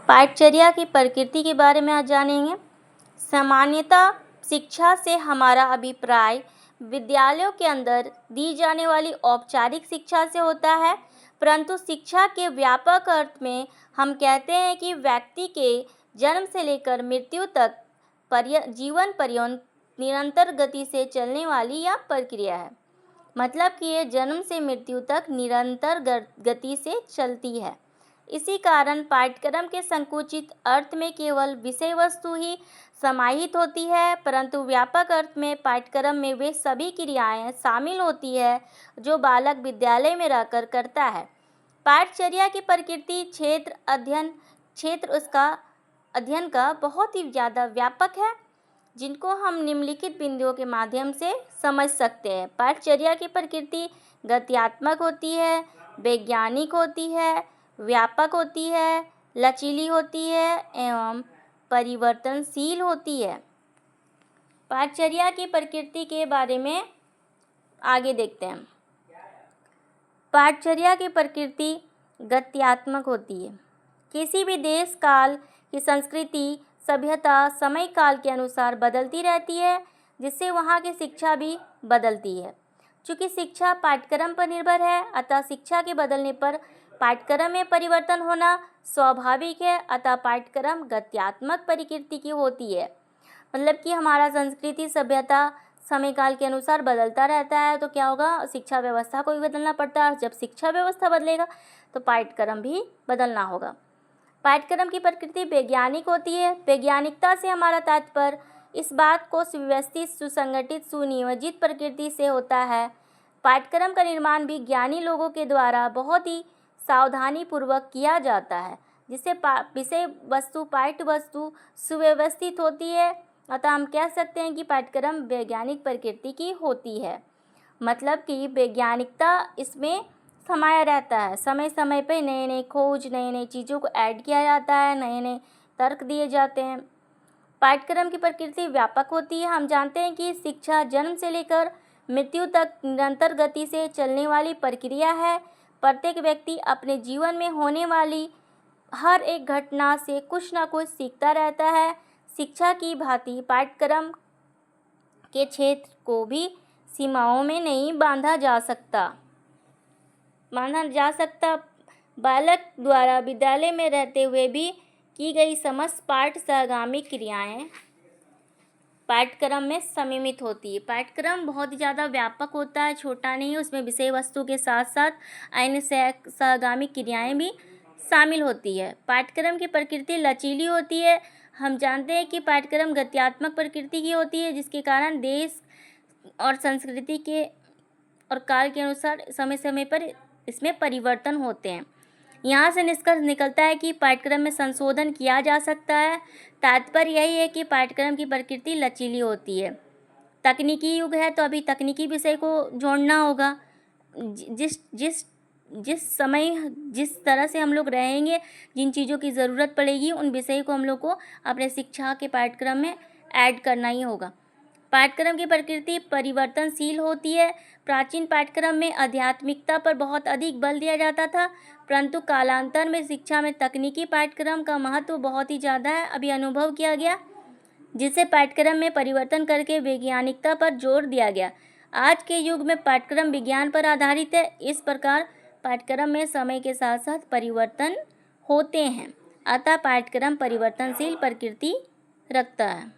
पाठचर्या की प्रकृति के बारे में आज जानेंगे। सामान्यतः शिक्षा से हमारा अभिप्राय विद्यालयों के अंदर दी जाने वाली औपचारिक शिक्षा से होता है, परंतु शिक्षा के व्यापक अर्थ में हम कहते हैं कि व्यक्ति के जन्म से लेकर मृत्यु तक जीवन पर्यंत निरंतर गति से चलने वाली यह प्रक्रिया है। मतलब कि ये जन्म से मृत्यु तक निरंतर गति से चलती है। इसी कारण पाठ्यक्रम के संकुचित अर्थ में केवल विषय वस्तु ही समाहित होती है, परंतु व्यापक अर्थ में पाठ्यक्रम में वे सभी क्रियाएं शामिल होती है जो बालक विद्यालय में रहकर करता है। पाठचर्या की प्रकृति क्षेत्र उसका अध्ययन का बहुत ही ज़्यादा व्यापक है, जिनको हम निम्नलिखित बिंदुओं के माध्यम से समझ सकते हैं। पाठचर्या की प्रकृति गत्यात्मक होती है, वैज्ञानिक होती है, व्यापक होती है, लचीली होती है एवं परिवर्तनशील होती है। पाठचर्या की प्रकृति के बारे में आगे देखते हैं। पाठचर्या की प्रकृति गत्यात्मक होती है। किसी भी देश काल की संस्कृति सभ्यता समय काल के अनुसार बदलती रहती है, जिससे वहाँ की शिक्षा भी बदलती है। चूँकि शिक्षा पाठ्यक्रम पर निर्भर है, अतः शिक्षा के बदलने पर पाठ्यक्रम में परिवर्तन होना स्वाभाविक है। अतः पाठ्यक्रम गत्यात्मक प्रकृति की होती है। मतलब कि हमारा संस्कृति सभ्यता समय काल के अनुसार बदलता रहता है, तो क्या होगा, शिक्षा व्यवस्था को भी बदलना पड़ता है। जब शिक्षा व्यवस्था बदलेगा तो पाठ्यक्रम भी बदलना होगा। पाठ्यक्रम की प्रकृति वैज्ञानिक होती है। वैज्ञानिकता से हमारा तात्पर्य इस बात को सुव्यवस्थित, सुसंगठित, सुनियोजित प्रकृति से होता है। पाठ्यक्रम का निर्माण भी ज्ञानी लोगों के द्वारा बहुत ही सावधानी पूर्वक किया जाता है, जिससे विषय वस्तु पाठ्य वस्तु सुव्यवस्थित होती है। अतः हम कह सकते हैं कि पाठ्यक्रम वैज्ञानिक प्रकृति की होती है। मतलब कि वैज्ञानिकता इसमें समाया रहता है। समय समय पर नए नए खोज, नए नए चीज़ों को ऐड किया जाता है, नए नए तर्क दिए जाते हैं। पाठ्यक्रम की प्रकृति व्यापक होती है। हम जानते हैं कि शिक्षा जन्म से लेकर मृत्यु तक निरंतर गति से चलने वाली प्रक्रिया है। प्रत्येक व्यक्ति अपने जीवन में होने वाली हर एक घटना से कुछ ना कुछ सीखता रहता है। शिक्षा की भांति पाठ्यक्रम के क्षेत्र को भी सीमाओं में नहीं बांधा जा सकता। बालक द्वारा विद्यालय में रहते हुए भी की गई समस्त पाठ सहगामी क्रियाएं पाठ्यक्रम में सम्मिलित होती है। पाठ्यक्रम बहुत ही ज़्यादा व्यापक होता है, छोटा नहीं है। उसमें विषय वस्तु के साथ साथ अन्य सहगामी क्रियाएं भी शामिल होती है। पाठ्यक्रम की प्रकृति लचीली होती है। हम जानते हैं कि पाठ्यक्रम गत्यात्मक प्रकृति की होती है, जिसके कारण देश और संस्कृति के और काल के अनुसार समय समय पर इसमें परिवर्तन होते हैं। यहाँ से निष्कर्ष निकलता है कि पाठ्यक्रम में संशोधन किया जा सकता है। तात्पर्य यही है कि पाठ्यक्रम की प्रकृति लचीली होती है। तकनीकी युग है तो अभी तकनीकी विषय को जोड़ना होगा। जिस समय जिस तरह से हम लोग रहेंगे, जिन चीज़ों की ज़रूरत पड़ेगी, उन विषय को हम लोग को अपने शिक्षा के पाठ्यक्रम में ऐड करना ही होगा। पाठ्यक्रम की प्रकृति परिवर्तनशील होती है। प्राचीन पाठ्यक्रम में आध्यात्मिकता पर बहुत अधिक बल दिया जाता था, परंतु कालांतर में शिक्षा में तकनीकी पाठ्यक्रम का महत्व बहुत ही ज़्यादा है अभी अनुभव किया गया, जिसे पाठ्यक्रम में परिवर्तन करके वैज्ञानिकता पर जोर दिया गया। आज के युग में पाठ्यक्रम विज्ञान पर आधारित है। इस प्रकार पाठ्यक्रम में समय के साथ साथ परिवर्तन होते हैं, अतः पाठ्यक्रम परिवर्तनशील प्रकृति रखता है।